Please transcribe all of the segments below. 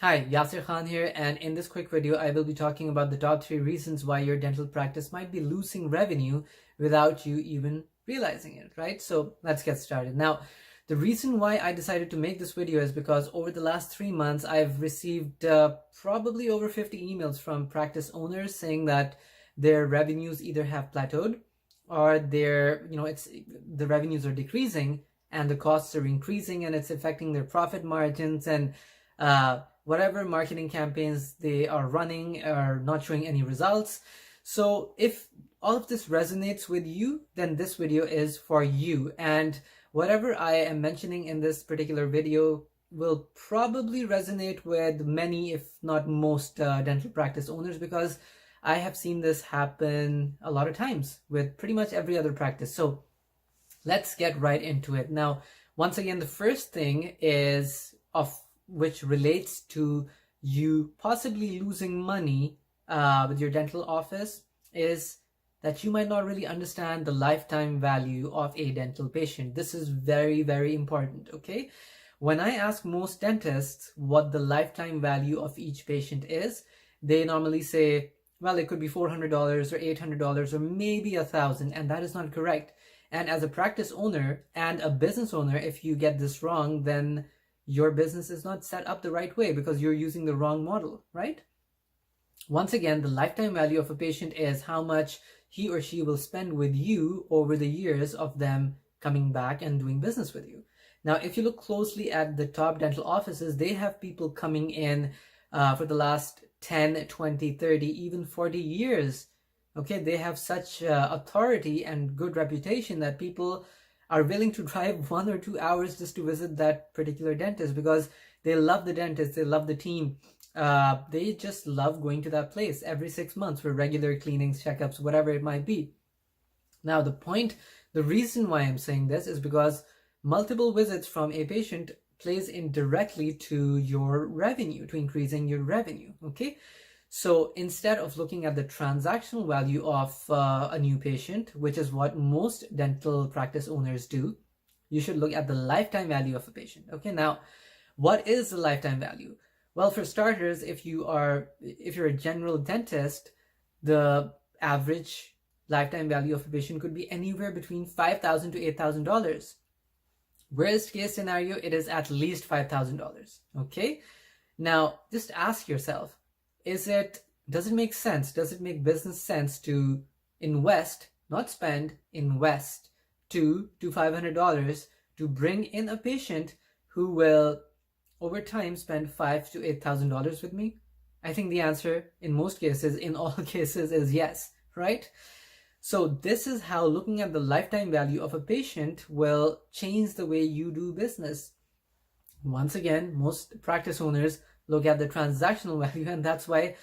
Hi, Yasir Khan here, and in this quick video, I will be talking about the top 3 reasons why your dental practice might be losing revenue without you even realizing it, right? So let's get started. Now, the reason why I decided to make this video is because over the last 3 months, I've received probably over 50 emails from practice owners saying that their revenues either have plateaued or the revenues are decreasing and the costs are increasing and it's affecting their profit margins and whatever marketing campaigns they are running are not showing any results. So if all of this resonates with you, then this video is for you. And whatever I am mentioning in this particular video will probably resonate with many, if not most, dental practice owners, because I have seen this happen a lot of times with pretty much every other practice. So let's get right into it. Now, once again, the first thing is which relates to you possibly losing money with your dental office is that you might not really understand the lifetime value of a dental patient. This is very, very important, okay? When I ask most dentists what the lifetime value of each patient is, they normally say, well, it could be $400 or $800 or maybe $1,000, and that is not correct. And as a practice owner and a business owner, if you get this wrong, then your business is not set up the right way because you're using the wrong model, right? Once again, the lifetime value of a patient is how much he or she will spend with you over the years of them coming back and doing business with you. Now, if you look closely at the top dental offices, they have people coming in for the last 10, 20, 30, even 40 years. Okay, they have such authority and good reputation that people are willing to drive 1 or 2 hours just to visit that particular dentist because they love the dentist, they love the team. They just love going to that place every 6 months for regular cleanings, checkups, whatever it might be. Now, the reason why I'm saying this is because multiple visits from a patient plays in directly to your revenue, to increasing your revenue, okay? So instead of looking at the transactional value of a new patient, which is what most dental practice owners do, you should look at the lifetime value of a patient. Okay, now, what is the lifetime value? Well, for starters, if you're a general dentist, the average lifetime value of a patient could be anywhere between $5,000 to $8,000. Worst case scenario, it is at least $5,000. Okay, now just ask yourself, does it make sense? Does it make business sense to invest, not spend, invest $200 to $500 to bring in a patient who will over time spend $5,000 to $8,000 with me? I think the answer in most cases, in all cases, is yes, right? So this is how looking at the lifetime value of a patient will change the way you do business. Once again, most practice owners look at the transactional value, and that's why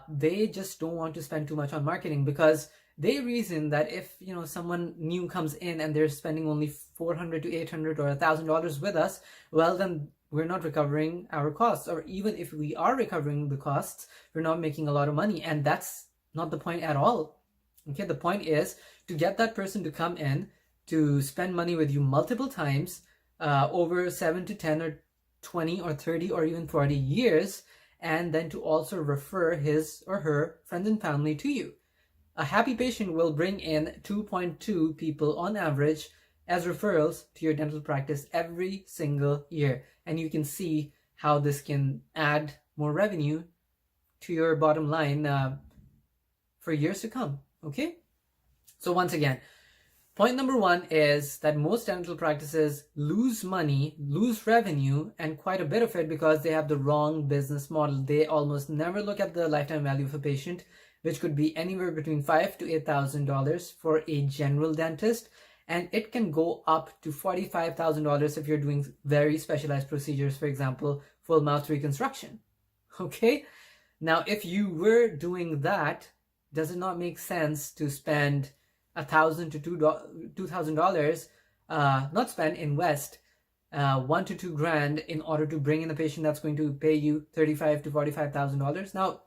they just don't want to spend too much on marketing, because they reason that if someone new comes in and they're spending only $400 to $800 or $1,000 with us, well, then we're not recovering our costs, or even if we are recovering the costs, we're not making a lot of money, and that's not the point at all. Okay, the point is to get that person to come in to spend money with you multiple times over 7 to 10 or 20 or 30 or even 40 years, and then to also refer his or her friends and family to you. A happy patient will bring in 2.2 people on average as referrals to your dental practice every single year. And you can see how this can add more revenue to your bottom line for years to come. Okay? So once again, point number one is that most dental practices lose money, lose revenue, and quite a bit of it because they have the wrong business model. They almost never look at the lifetime value of a patient, which could be anywhere between $5,000 to $8,000 for a general dentist, and it can go up to $45,000 if you're doing very specialized procedures, for example, full mouth reconstruction. Okay? Now, if you were doing that, does it not make sense to spend $1,000 to $2,000, not spend, invest $1,000 to $2,000 in order to bring in a patient that's going to pay you $35,000 to $45,000? Now,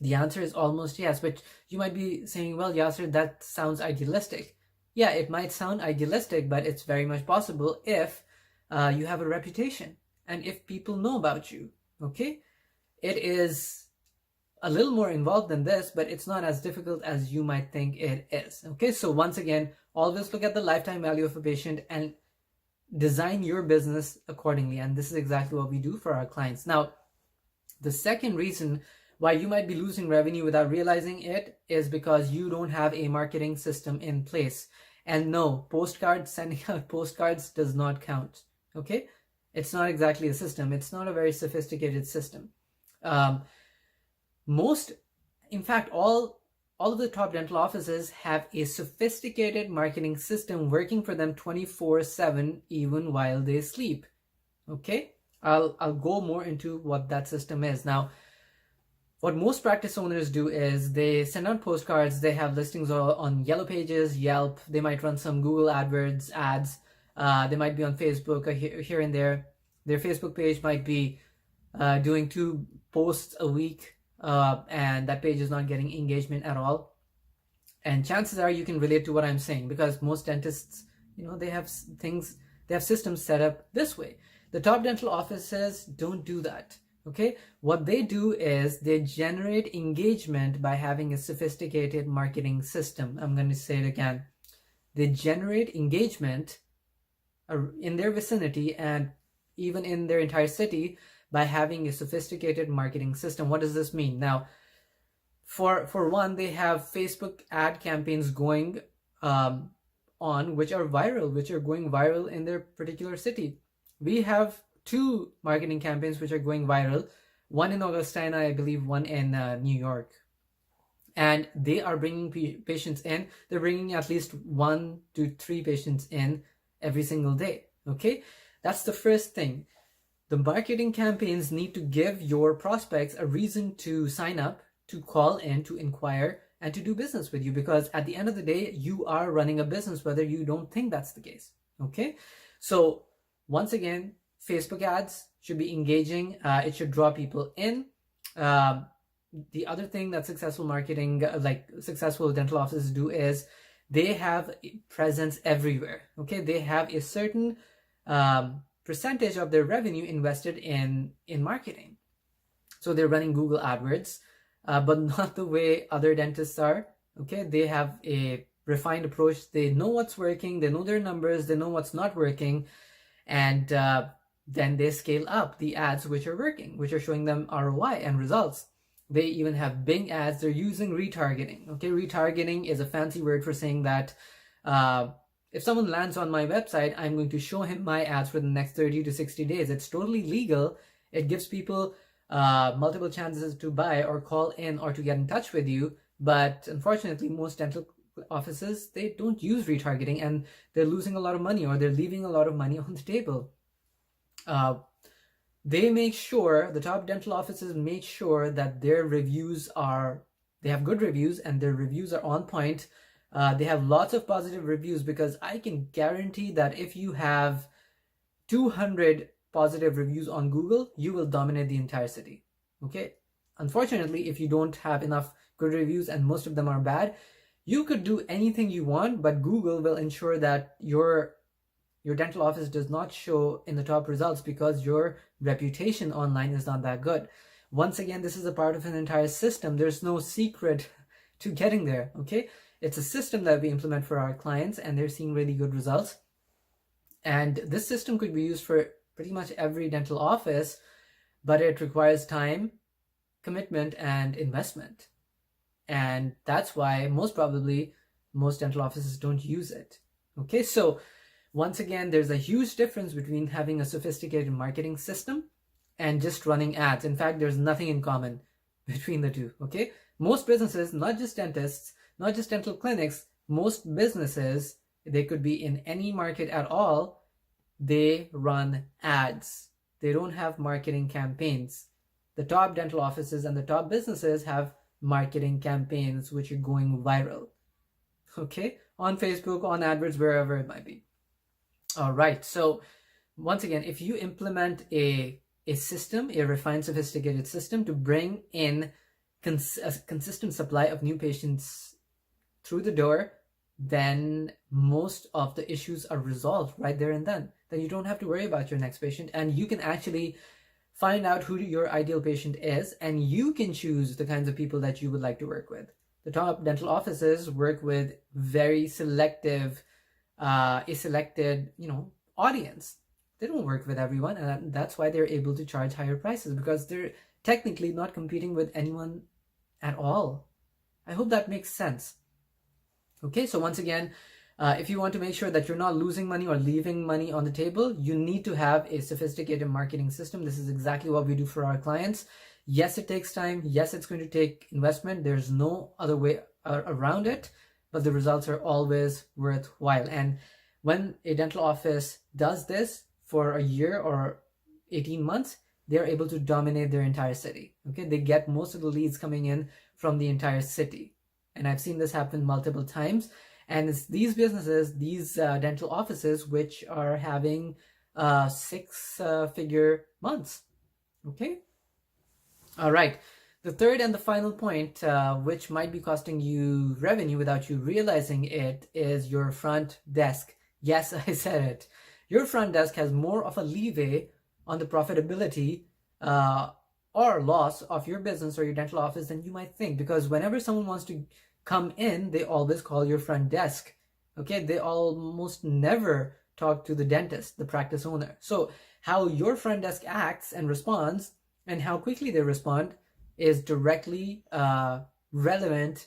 the answer is almost yes, but you might be saying, well, Yasir, that sounds idealistic. Yeah, it might sound idealistic, but it's very much possible if you have a reputation and if people know about you. Okay, it is a little more involved than this, but it's not as difficult as you might think it is. Okay, so once again, always look at the lifetime value of a patient and design your business accordingly. And this is exactly what we do for our clients. Now, the second reason why you might be losing revenue without realizing it is because you don't have a marketing system in place. And no, sending out postcards does not count. Okay, it's not exactly a system. It's not a very sophisticated system. In fact, all of the top dental offices have a sophisticated marketing system working for them 24/7, even while they sleep. Okay, I'll go more into what that system is. Now, what most practice owners do is they send out postcards. They have listings on Yellow Pages, Yelp. They might run some Google AdWords ads. They might be on Facebook here and there. Their Facebook page might be doing 2 posts a week, and that page is not getting engagement at all. And chances are you can relate to what I'm saying, because most dentists, they have systems set up this way. The top dental offices don't do that. Okay, what they do is they generate engagement by having a sophisticated marketing system. I'm going to say it again. They generate engagement in their vicinity and even in their entire city by having a sophisticated marketing system. What does this mean? Now, for one, they have Facebook ad campaigns going on, which are going viral in their particular city. We have 2 marketing campaigns which are going viral, one in Augustina, I believe, one in New York. And they are bringing patients in. They're bringing at least 1 to 3 patients in every single day. Okay, that's the first thing. The marketing campaigns need to give your prospects a reason to sign up, to call in, to inquire, and to do business with you, because at the end of the day, you are running a business, whether you don't think that's the case. Okay, so once again, Facebook ads should be engaging. It should draw people in. The other thing that successful marketing, like successful dental offices do, is they have presence everywhere. Okay, they have a certain percentage of their revenue invested in marketing. So they're running Google AdWords, but not the way other dentists are. Okay, they have a refined approach. They know what's working. They know their numbers. They know what's not working. And then they scale up the ads which are working, which are showing them ROI and results. They even have Bing ads. They're using retargeting. Okay, retargeting is a fancy word for saying that if someone lands on my website, I'm going to show him my ads for the next 30 to 60 days. It's totally legal. It gives people multiple chances to buy or call in or to get in touch with you. But unfortunately, most dental offices, they don't use retargeting, and they're losing a lot of money, or they're leaving a lot of money on the table. They make sure, the top dental offices make sure that their reviews they have good reviews, and their reviews are on point. They have lots of positive reviews, because I can guarantee that if you have 200 positive reviews on Google, you will dominate the entire city. Okay, unfortunately, if you don't have enough good reviews and most of them are bad, you could do anything you want, but Google will ensure that your dental office does not show in the top results, because your reputation online is not that good. Once again, this is a part of an entire system. There's no secret to getting there. Okay, it's a system that we implement for our clients, and they're seeing really good results. And this system could be used for pretty much every dental office, but it requires time, commitment, and investment. And that's why most dental offices don't use it. Okay, so once again, there's a huge difference between having a sophisticated marketing system and just running ads. In fact, there's nothing in common between the two. Okay, most businesses, not just dentists, not just dental clinics, most businesses, they could be in any market at all, they run ads. They don't have marketing campaigns. The top dental offices and the top businesses have marketing campaigns which are going viral. Okay, on Facebook, on AdWords, wherever it might be. All right, so once again, if you implement a system, a refined, sophisticated system to bring in a consistent supply of new patients through the door, then most of the issues are resolved right there and then. Then you don't have to worry about your next patient, and you can actually find out who your ideal patient is, and you can choose the kinds of people that you would like to work with. The top dental offices work with very selective, a selected, audience. They don't work with everyone, and that's why they're able to charge higher prices, because they're technically not competing with anyone at all. I hope that makes sense. Okay, so once again, if you want to make sure that you're not losing money or leaving money on the table, you need to have a sophisticated marketing system. This is exactly what we do for our clients. Yes, it takes time. Yes, it's going to take investment. There's no other way around it, but the results are always worthwhile. And when a dental office does this for a year or 18 months, they're able to dominate their entire city. Okay, they get most of the leads coming in from the entire city. And I've seen this happen multiple times. And it's these businesses, these dental offices, which are having 6-figure months. Okay. All right. The third and the final point, which might be costing you revenue without you realizing it, is your front desk. Yes, I said it. Your front desk has more of a leeway on the profitability or loss of your business or your dental office than you might think, because whenever someone wants to come in, they always call your front desk. Okay, they almost never talk to the dentist, the practice owner. So how your front desk acts and responds and how quickly they respond is directly relevant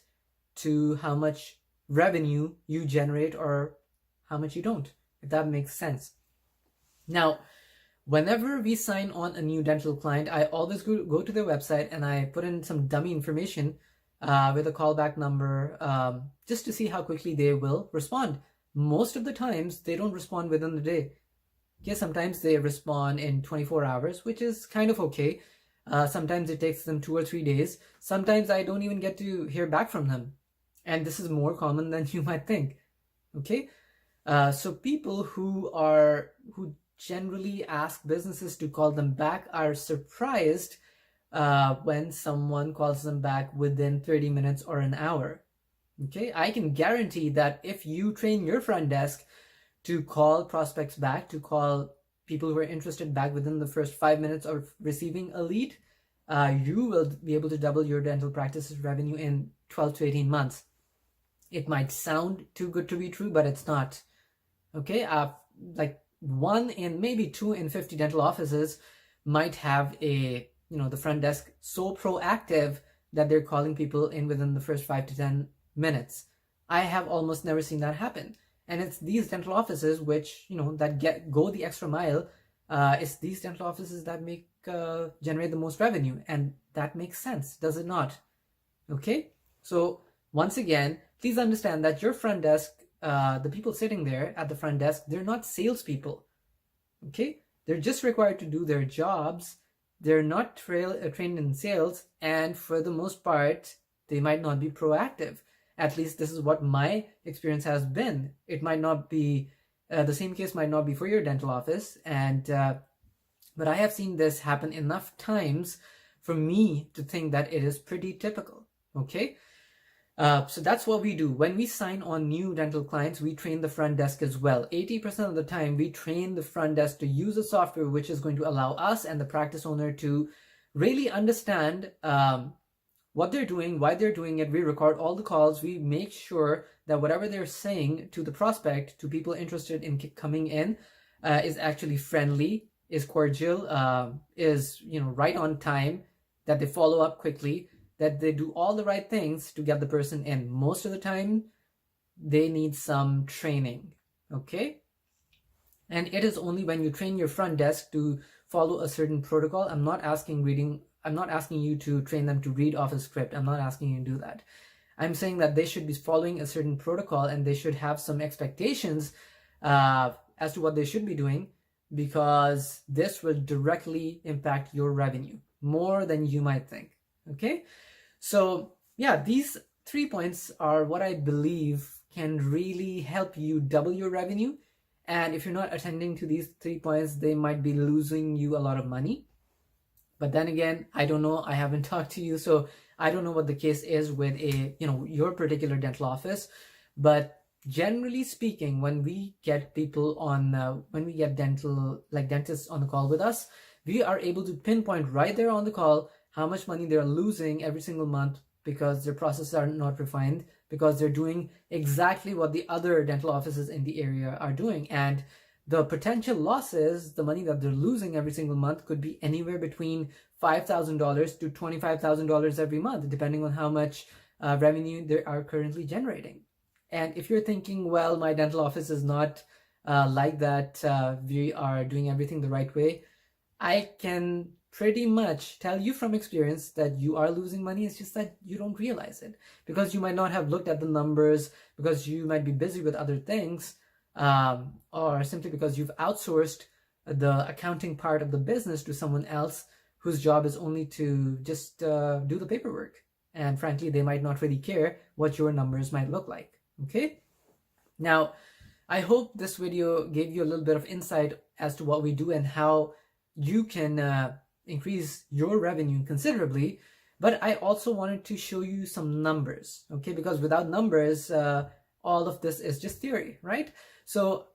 to how much revenue you generate or how much you don't, if that makes sense. Now, whenever we sign on a new dental client, I always go to their website and I put in some dummy information with a callback number just to see how quickly they will respond. Most of the times, they don't respond within the day. Okay, sometimes they respond in 24 hours, which is kind of okay. Sometimes it takes them 2 or 3 days. Sometimes I don't even get to hear back from them. And this is more common than you might think. Okay, so people who generally ask businesses to call them back are surprised when someone calls them back within 30 minutes or an hour. Okay, I can guarantee that if you train your front desk to call prospects back, to call people who are interested back within the first 5 minutes of receiving a lead, you will be able to double your dental practice's revenue in 12 to 18 months. It might sound too good to be true, but it's not. Okay, like 1 in maybe 2 in 50 dental offices might have the front desk so proactive that they're calling people in within the first 5 to 10 minutes. I have almost never seen that happen. And it's these dental offices which, that go the extra mile. It's these dental offices that generate the most revenue. And that makes sense, does it not? Okay? So once again, please understand that your front desk, the people sitting there at the front desk, they're not salespeople. Okay? They're just required to do their jobs. They're not trained in sales. And for the most part, they might not be proactive. At least this is what my experience has been. It might not be, the same case might not be for your dental office. But I have seen this happen enough times for me to think that it is pretty typical. Okay? So that's what we do. When we sign on new dental clients, we train the front desk as well. 80% of the time, we train the front desk to use a software which is going to allow us and the practice owner to really understand what they're doing, why they're doing it. We record all the calls. We make sure that whatever they're saying to the prospect, to people interested in coming in, is actually friendly, is cordial, is right on time, that they follow up quickly, that they do all the right things to get the person in. Most of the time, they need some training, okay? And it is only when you train your front desk to follow a certain protocol. I'm not asking you to train them to read off a script. I'm not asking you to do that. I'm saying that they should be following a certain protocol and they should have some expectations as to what they should be doing, because this will directly impact your revenue more than you might think, okay? So yeah, these 3 points are what I believe can really help you double your revenue. And if you're not attending to these 3 points, they might be losing you a lot of money. But then again, I don't know. I haven't talked to you, so I don't know what the case is with your particular dental office. But generally speaking, when we get people on, when we get dentists on the call with us, we are able to pinpoint right there on the call how much money they're losing every single month because their processes are not refined, because they're doing exactly what the other dental offices in the area are doing. And the potential losses, the money that they're losing every single month, could be anywhere between $5,000 to $25,000 every month, depending on how much revenue they are currently generating. And if you're thinking, well, my dental office is not like that, we are doing everything the right way, I can pretty much tell you from experience that you are losing money. It's just that you don't realize it because you might not have looked at the numbers, because you might be busy with other things, or simply because you've outsourced the accounting part of the business to someone else whose job is only to just do the paperwork. And frankly, they might not really care what your numbers might look like. Okay? Now, I hope this video gave you a little bit of insight as to what we do and how you can increase your revenue considerably. But I also wanted to show you some numbers, okay? Because without numbers, all of this is just theory, right? So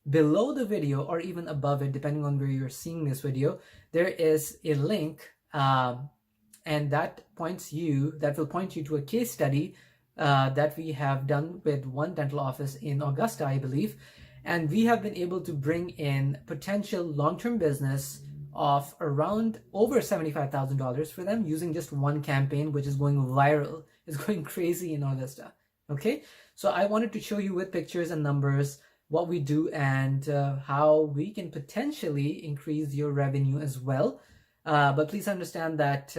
below the video, or even above it, depending on where you're seeing this video, there is a link, and that will point you to a case study that we have done with one dental office in Augusta, I believe. And we have been able to bring in potential long-term business of around over $75,000 for them using just one campaign, which is going viral. It's going crazy in Augusta. Okay, so I wanted to show you with pictures and numbers what we do and how we can potentially increase your revenue as well. But please understand that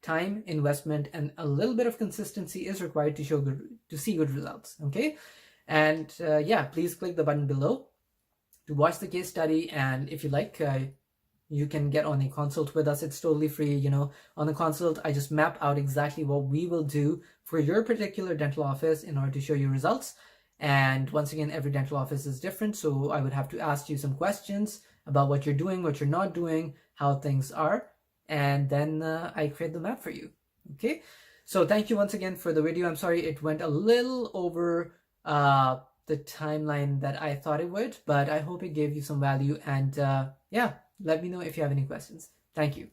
time, investment, and a little bit of consistency is required to see good results. Okay, and yeah, please click the button below to watch the case study. And if you like, you can get on a consult with us. It's totally free. You know, on the consult, I just map out exactly what we will do for your particular dental office in order to show you results. And once again, every dental office is different. So I would have to ask you some questions about what you're doing, what you're not doing, how things are. And then I create the map for you. Okay. So thank you once again for the video. I'm sorry it went a little over the timeline that I thought it would, but I hope it gave you some value. And yeah, let me know if you have any questions. Thank you.